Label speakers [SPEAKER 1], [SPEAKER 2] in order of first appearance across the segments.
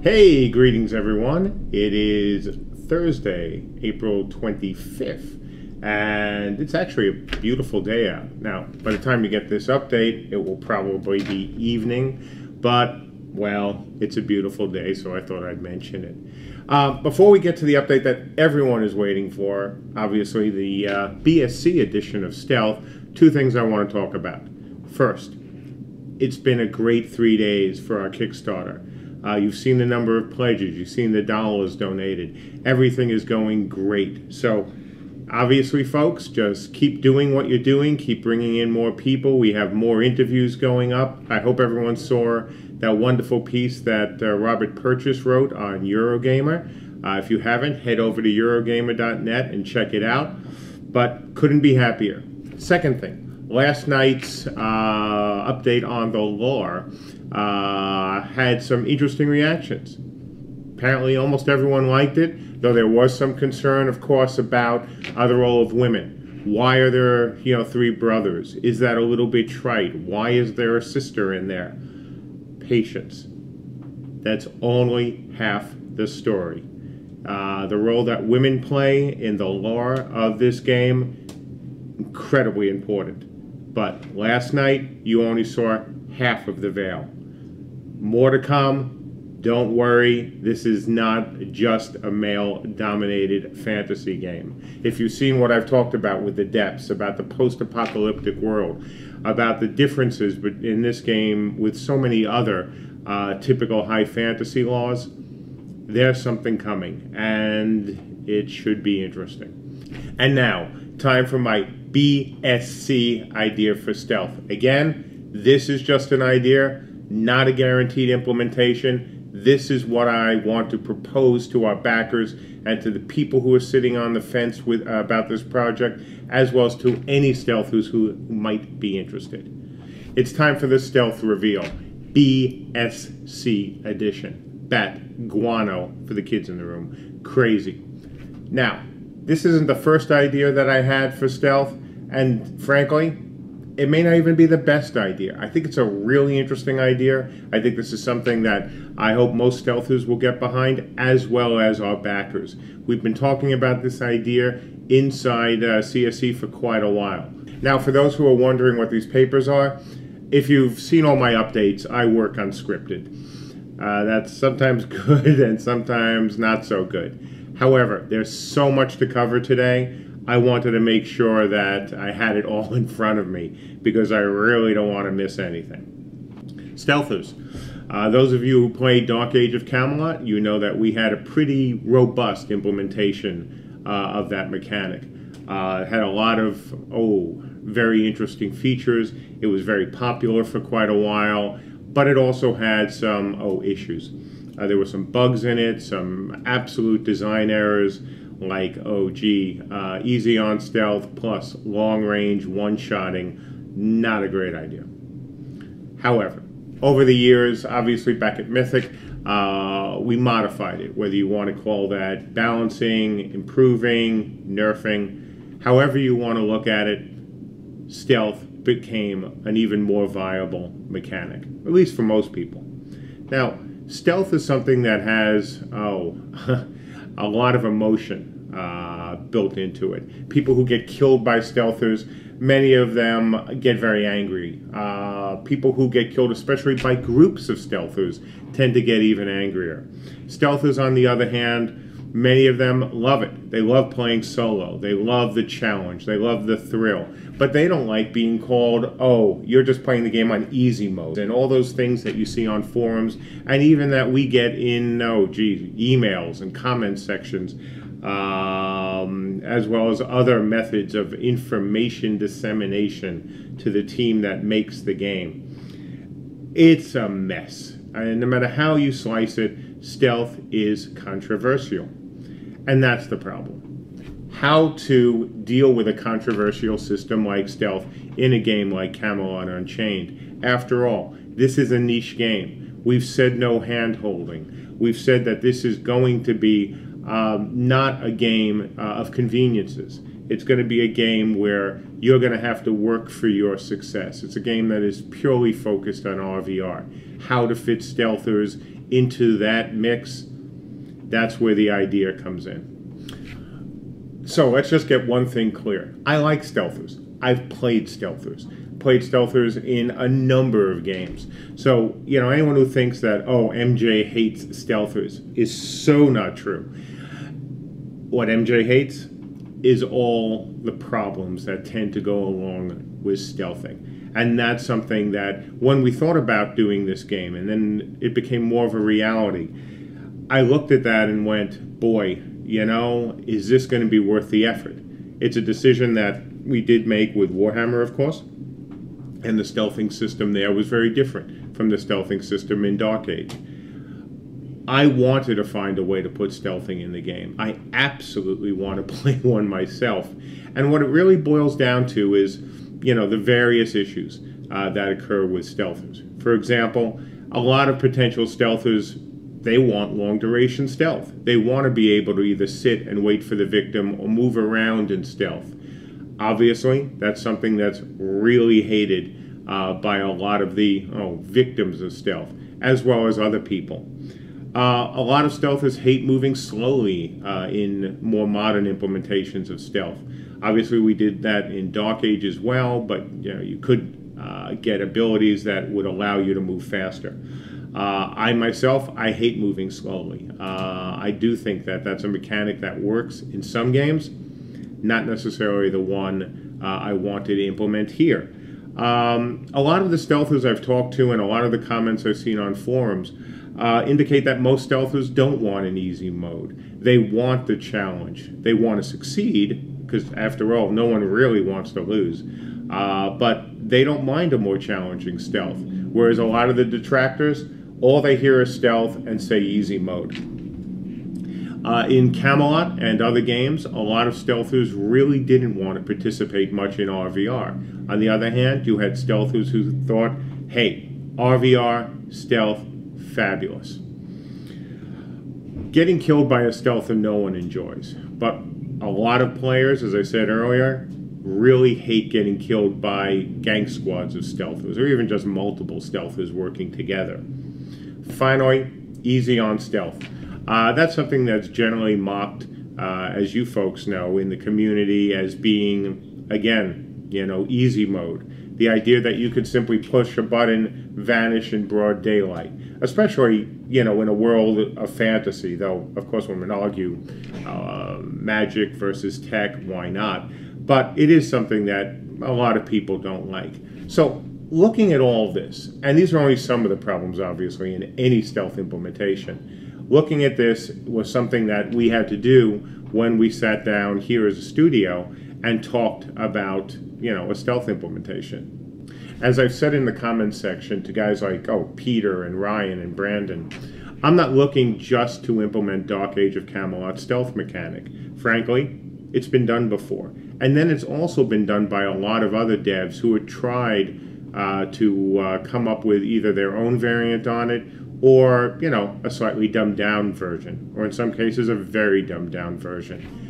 [SPEAKER 1] Hey, greetings everyone. It is Thursday, April 25th, and it's actually a beautiful day out. Now, by the time you get this update, it will probably be evening, but, well, it's a beautiful day, so I thought I'd mention it. Before we get to the update that everyone is waiting for, obviously the BSC edition of Stealth, two things I want to talk about. First, it's been a great 3 days for our Kickstarter. You've seen the number of pledges, you've seen the dollars donated. Everything is going great. So obviously, folks, just keep doing what you're doing, keep bringing in more people. We have more interviews going up. I hope everyone saw that wonderful piece that Robert Purchase wrote on Eurogamer. If you haven't, head over to Eurogamer.net and check it out. But couldn't be happier. Second thing, last night's update on the lore had some interesting reactions. Apparently almost everyone liked it, though there was some concern, of course, about the role of women. Why are there, three brothers? Is that a little bit trite? Why is there a sister in there? Patience. That's only half the story. The role that women play in the lore of this game, incredibly important. But last night, you only saw half of the veil. More to come. Don't worry, this is not just a male-dominated fantasy game. If you've seen what I've talked about with the depths, about the post-apocalyptic world, about the differences in this game with so many other typical high fantasy laws, there's something coming, and it should be interesting. And now, time for my BSC idea for Stealth. Again, this is just an idea, not a guaranteed implementation. This is what I want to propose to our backers and to the people who are sitting on the fence about this project, as well as to any stealthers who might be interested. It's time for the stealth reveal. BSC edition. Bat, guano for the kids in the room. Crazy. Now, this isn't the first idea that I had for stealth, and frankly, it may not even be the best idea. I think it's a really interesting idea. I think this is something that I hope most stealthers will get behind, as well as our backers. We've been talking about this idea inside CSE for quite a while. Now, for those who are wondering what these papers are, if you've seen all my updates, I work unscripted. That's sometimes good and sometimes not so good. However, there's so much to cover today. I wanted to make sure that I had it all in front of me because I really don't want to miss anything. Stealthers. Those of you who played Dark Age of Camelot, you know that we had a pretty robust implementation of that mechanic. It had a lot of, very interesting features. It was very popular for quite a while, but it also had some, issues. There were some bugs in it, some absolute design errors, like, easy on stealth plus long range one-shotting, not a great idea. However, over the years, obviously back at Mythic, we modified it, whether you want to call that balancing, improving, nerfing, however you want to look at it, stealth became an even more viable mechanic, at least for most people. Now, stealth is something that has, a lot of emotion built into it. People who get killed by stealthers, many of them get very angry. People who get killed, especially by groups of stealthers, tend to get even angrier. Stealthers, on the other hand, many of them love it. They love playing solo. They love the challenge. They love the thrill. But they don't like being called, you're just playing the game on easy mode. And all those things that you see on forums, and even that we get in, emails and comment sections, as well as other methods of information dissemination to the team that makes the game. It's a mess. And no matter how you slice it, stealth is controversial. And that's the problem. How to deal with a controversial system like stealth in a game like Camelot Unchained. After all, this is a niche game. We've said no hand-holding. We've said that this is going to be not a game of conveniences. It's going to be a game where you're going to have to work for your success. It's a game that is purely focused on RVR. How to fit stealthers into that mix, that's where the idea comes in. So let's just get one thing clear. I like stealthers. I've played stealthers. Played stealthers in a number of games. So, you know, anyone who thinks that, oh, MJ hates stealthers is so not true. What MJ hates is all the problems that tend to go along with stealthing. And that's something that when we thought about doing this game and then it became more of a reality, I looked at that and went, boy, you know, is this going to be worth the effort? It's a decision that we did make with Warhammer, of course, and the stealthing system there was very different from the stealthing system in Dark Age. I wanted to find a way to put stealthing in the game. I absolutely want to play one myself. And what it really boils down to is, you know, the various issues that occur with stealthers. For example, a lot of potential stealthers, they want long duration stealth. They want to be able to either sit and wait for the victim or move around in stealth. Obviously, that's something that's really hated by a lot of the victims of stealth, as well as other people. A lot of stealthers hate moving slowly in more modern implementations of stealth. Obviously, we did that in Dark Age as well, but you know, you could get abilities that would allow you to move faster. I myself, I hate moving slowly. I do think that that's a mechanic that works in some games, not necessarily the one I wanted to implement here. A lot of the stealthers I've talked to and a lot of the comments I've seen on forums indicate that most stealthers don't want an easy mode. They want the challenge. They want to succeed, because after all, no one really wants to lose. But they don't mind a more challenging stealth. Whereas a lot of the detractors, all they hear is stealth and say easy mode. In Camelot and other games, a lot of stealthers really didn't want to participate much in RVR. On the other hand, you had stealthers who thought, hey, RVR, stealth, fabulous. Getting killed by a stealther no one enjoys, but a lot of players, as I said earlier, really hate getting killed by gang squads of stealthers, or even just multiple stealthers working together. Finally, easy on stealth. That's something that's generally mocked, as you folks know, in the community as being, again, you know, easy mode. The idea that you could simply push a button, vanish in broad daylight, especially, you know, in a world of fantasy, though, of course, one would argue magic versus tech, why not? But it is something that a lot of people don't like. So, looking at all this, and these are only some of the problems, obviously, in any stealth implementation, looking at this was something that we had to do when we sat down here as a studio and talked about, you know, a stealth implementation. As I've said in the comments section to guys like, Peter and Ryan and Brandon, I'm not looking just to implement Dark Age of Camelot stealth mechanic. Frankly, it's been done before. And then it's also been done by a lot of other devs who had tried to come up with either their own variant on it or, you know, a slightly dumbed down version, or in some cases a very dumbed down version.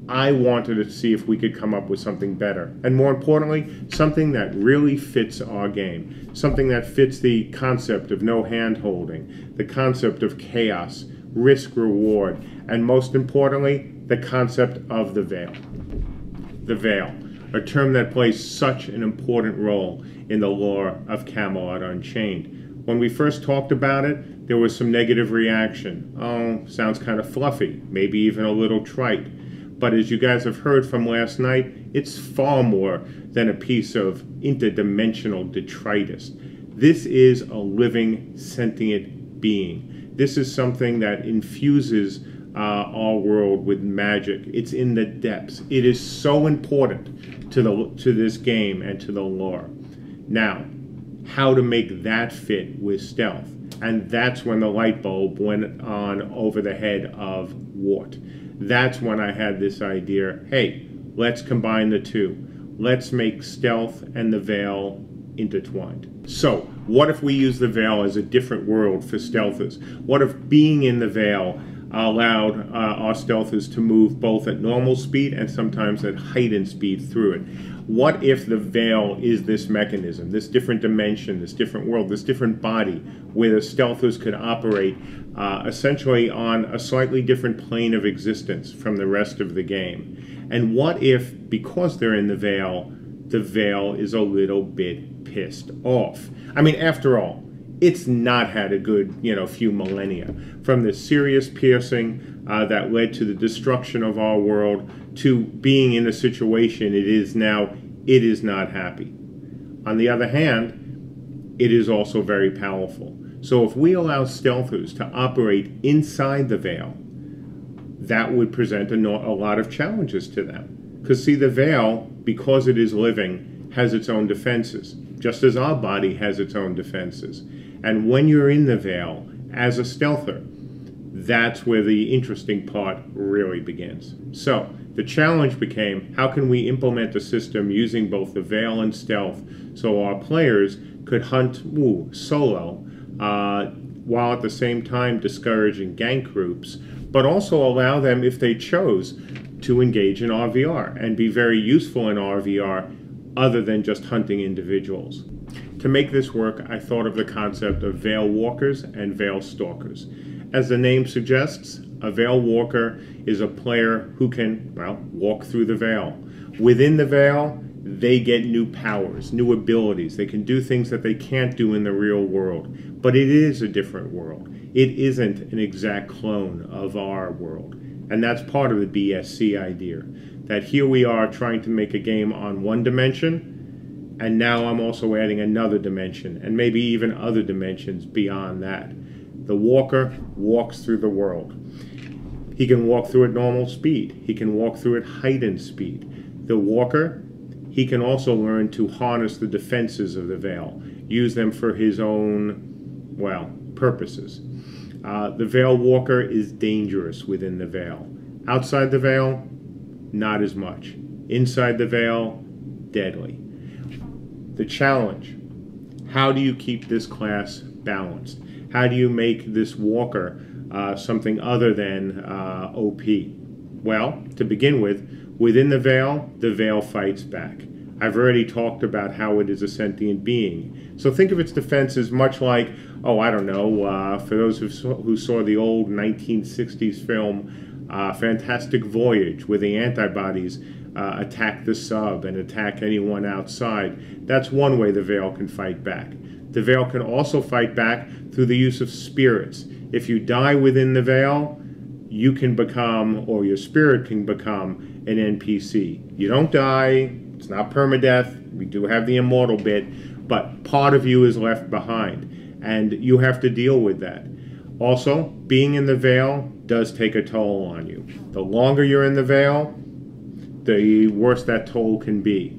[SPEAKER 1] I wanted to see if we could come up with something better, and more importantly, something that really fits our game, something that fits the concept of no hand-holding, the concept of chaos, risk-reward, and most importantly, the concept of the veil. The veil, a term that plays such an important role in the lore of Camelot Unchained. When we first talked about it, there was some negative reaction. Oh, sounds kind of fluffy, maybe even a little trite. But as you guys have heard from last night, it's far more than a piece of interdimensional detritus. This is a living, sentient being. This is something that infuses our world with magic. It's in the depths. It is so important to this game and to the lore. Now, how to make that fit with stealth? And that's when the light bulb went on over the head of Wart. That's when I had this idea, hey, let's combine the two. Let's make stealth and the veil intertwined. So, what if we use the veil as a different world for stealthers? What if being in the veil allowed our stealthers to move both at normal speed and sometimes at heightened speed through it? What if the veil is this mechanism, this different dimension, this different world, this different body, where the stealthers could operate essentially on a slightly different plane of existence from the rest of the game? And what if, because they're in the veil is a little bit pissed off? I mean, after all, it's not had a good, few millennia. From the serious piercing that led to the destruction of our world, to being in a situation it is now, it is not happy. On the other hand, it is also very powerful. So if we allow stealthers to operate inside the veil, that would present a lot of challenges to them. Because see, the veil, because it is living, has its own defenses, just as our body has its own defenses. And when you're in the veil as a stealther, that's where the interesting part really begins. So the challenge became, how can we implement a system using both the veil and stealth so our players could hunt solo, while at the same time discouraging gank groups, but also allow them, if they chose, to engage in RVR and be very useful in RVR other than just hunting individuals. To make this work, I thought of the concept of veil walkers and veil stalkers. As the name suggests, a veil walker is a player who can, walk through the veil. Within the veil, they get new powers, new abilities. They can do things that they can't do in the real world. But it is a different world. It isn't an exact clone of our world. And that's part of the BSC idea. That here we are trying to make a game on one dimension, and now I'm also adding another dimension, and maybe even other dimensions beyond that. The walker walks through the world. He can walk through at normal speed. He can walk through at heightened speed. The walker, he can also learn to harness the defenses of the veil, use them for his own, purposes. The veil walker is dangerous within the veil. Outside the veil, not as much. Inside the veil, deadly. The challenge, how do you keep this class balanced? How do you make this walker something other than OP? Well, to begin with, within the veil fights back. I've already talked about how it is a sentient being. So think of its defenses much like, for those who saw the old 1960s film Fantastic Voyage, where the antibodies attack the sub and attack anyone outside. That's one way the veil can fight back. The veil can also fight back through the use of spirits. If you die within the veil, you can become, or your spirit can become, an NPC. You don't die, it's not permadeath, we do have the immortal bit, but part of you is left behind, and you have to deal with that. Also, being in the veil does take a toll on you. The longer you're in the veil, the worse that toll can be.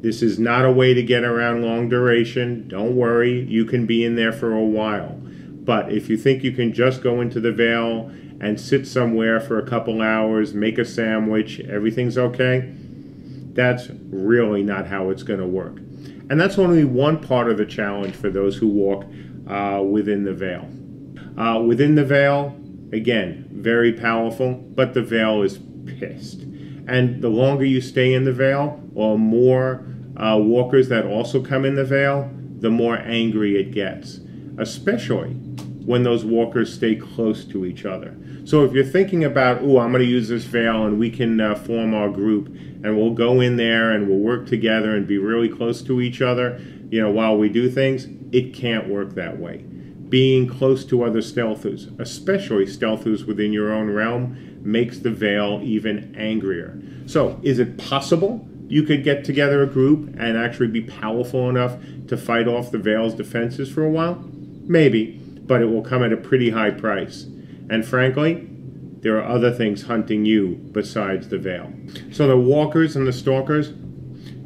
[SPEAKER 1] This is not a way to get around long duration. Don't worry, you can be in there for a while. But if you think you can just go into the veil and sit somewhere for a couple hours, make a sandwich, everything's okay, that's really not how it's going to work. And that's only one part of the challenge for those who walk within the veil. Within the veil, again, very powerful, but the veil is pissed. And the longer you stay in the veil, or more walkers that also come in the veil, the more angry it gets, especially when those walkers stay close to each other. So if you're thinking about, I'm going to use this veil and we can form our group and we'll go in there and we'll work together and be really close to each other, while we do things, it can't work that way. Being close to other stealthers, especially stealthers within your own realm, makes the veil even angrier. So, is it possible you could get together a group and actually be powerful enough to fight off the veil's defenses for a while? Maybe, but it will come at a pretty high price. And frankly, there are other things hunting you besides the veil. So the walkers and the stalkers,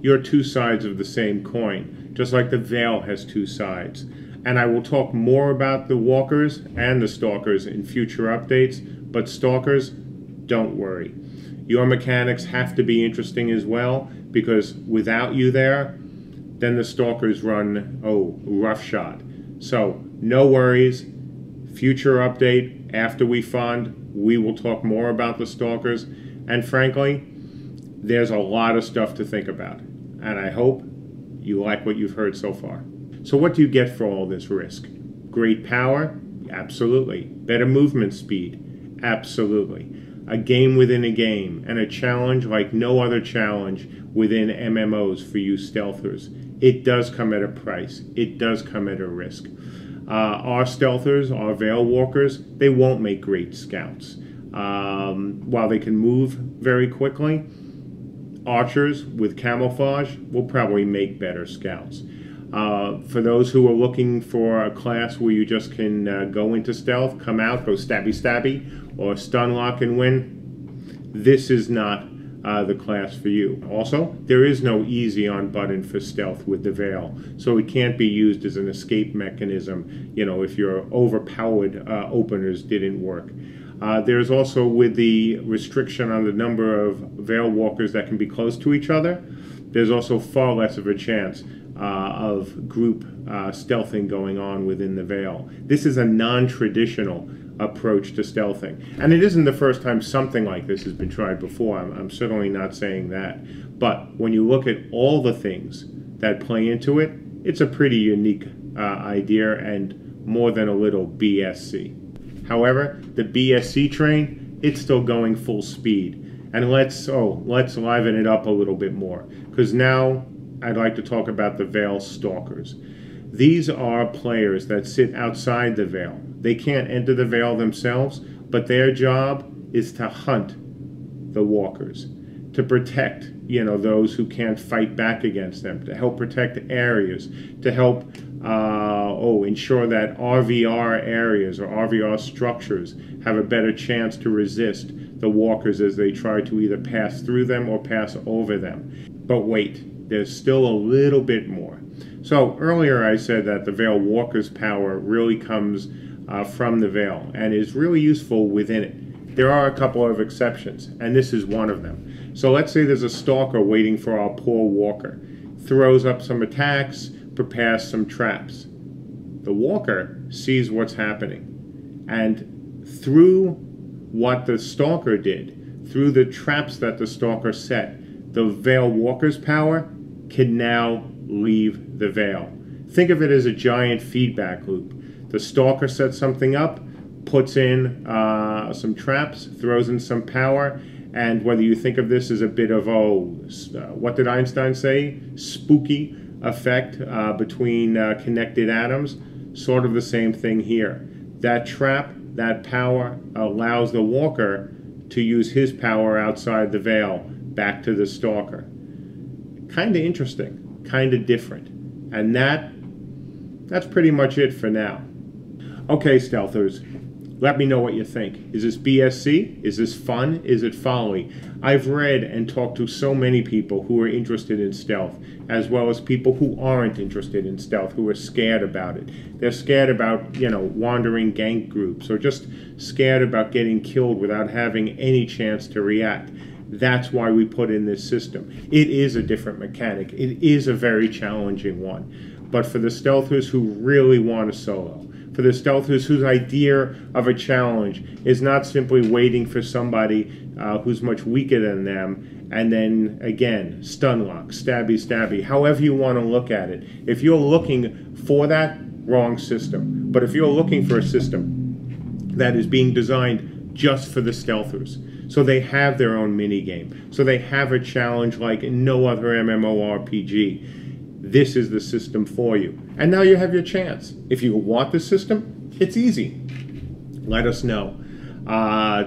[SPEAKER 1] you're two sides of the same coin, just like the veil has two sides. And I will talk more about the walkers and the stalkers in future updates, but stalkers, don't worry. Your mechanics have to be interesting as well, because without you there, then the stalkers run, roughshod. So, no worries. Future update, after we fund, we will talk more about the stalkers. And frankly, there's a lot of stuff to think about. and I hope you like what you've heard so far. So what do you get for all this risk? Great power? Absolutely. Better movement speed? Absolutely. A game within a game, and a challenge like no other challenge within MMOs for you stealthers. It does come at a price. It does come at a risk. Our stealthers, our Veil Walkers, they won't make great scouts. While they can move very quickly, archers with camouflage will probably make better scouts. For those who are looking for a class where you just can go into stealth, come out, go stabby stabby, or stun lock and win, this is not the class for you. Also, there is no easy on button for stealth with the Veil, so it can't be used as an escape mechanism, you know, if your overpowered openers didn't work. There's also, with the restriction on the number of Veil Walkers that can be close to each other, there's also far less of a chance of group stealthing going on within the Veil. This is a non-traditional approach to stealthing. And it isn't the first time something like this has been tried before. I'm certainly not saying that. But when you look at all the things that play into it, it's a pretty unique idea and more than a little BSC. However, the BSC train, it's still going full speed. And let's liven it up a little bit more, because now I'd like to talk about the Veil Stalkers. These are players that sit outside the Veil. They can't enter the Veil themselves, but their job is to hunt the Walkers, to protect, you know, those who can't fight back against them, to help protect areas, to help ensure that RVR areas or RVR structures have a better chance to resist the Walkers as they try to either pass through them or pass over them. But wait, there's still a little bit more. So earlier I said that the Veil Walker's power really comes from the Veil and is really useful within it. There are a couple of exceptions, and this is one of them. So let's say there's a Stalker waiting for our poor Walker, throws up some attacks, prepares some traps. The Walker sees what's happening, and through what the Stalker did, through the traps that the Stalker set, the Veil Walker's power can now leave the Veil. Think of it as a giant feedback loop. The Stalker sets something up, puts in some traps, throws in some power, and whether you think of this as a bit of, what did Einstein say? Spooky effect between connected atoms, sort of the same thing here. That trap, that power, allows the Walker to use his power outside the Veil back to the Stalker. Kind of interesting, kind of different. And that's pretty much it for now. Okay, Stealthers, let me know what you think. Is this BSC? Is this fun? Is it folly? I've read and talked to so many people who are interested in stealth, as well as people who aren't interested in stealth, who are scared about it. They're scared about, you know, wandering gank groups, or just scared about getting killed without having any chance to react. That's why we put in this system. It is a different mechanic. It is a very challenging one. But for the stealthers who really want a solo, for the stealthers whose idea of a challenge is not simply waiting for somebody who's much weaker than them, and then, again, stun lock, stabby, stabby, however you want to look at it. If you're looking for that, wrong system. But if you're looking for a system that is being designed just for the stealthers, so they have their own mini-game, so they have a challenge like no other MMORPG, this is the system for you. And now you have your chance. If you want this system, it's easy. Let us know.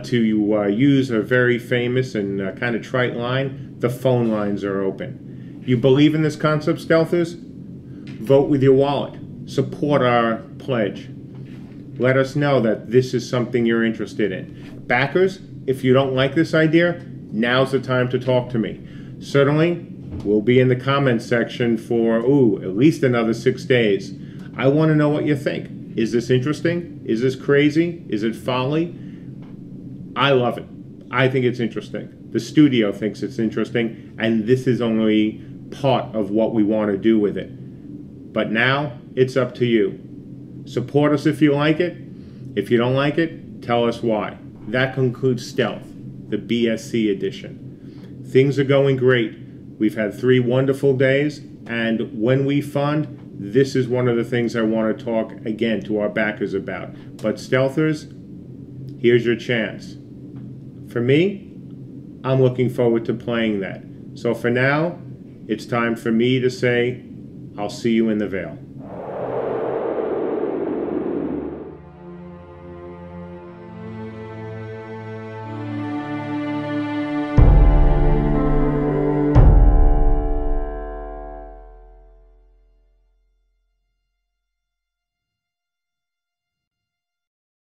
[SPEAKER 1] To use a very famous and kind of trite line, the phone lines are open. You believe in this concept, Stealthers? Vote with your wallet. Support our pledge. Let us know that this is something you're interested in. Backers, if you don't like this idea, now's the time to talk to me. Certainly, we'll be in the comments section for, at least another 6 days. I want to know what you think. Is this interesting? Is this crazy? Is it folly? I love it. I think it's interesting. The studio thinks it's interesting, and this is only part of what we want to do with it. But now, it's up to you. Support us if you like it. If you don't like it, tell us why. That concludes Stealth, the BSC edition. Things are going great. We've had 3 wonderful days, and when we fund, this is one of the things I want to talk again to our backers about. But Stealthers, here's your chance. For me, I'm looking forward to playing that. So for now, it's time for me to say, I'll see you in the Vale.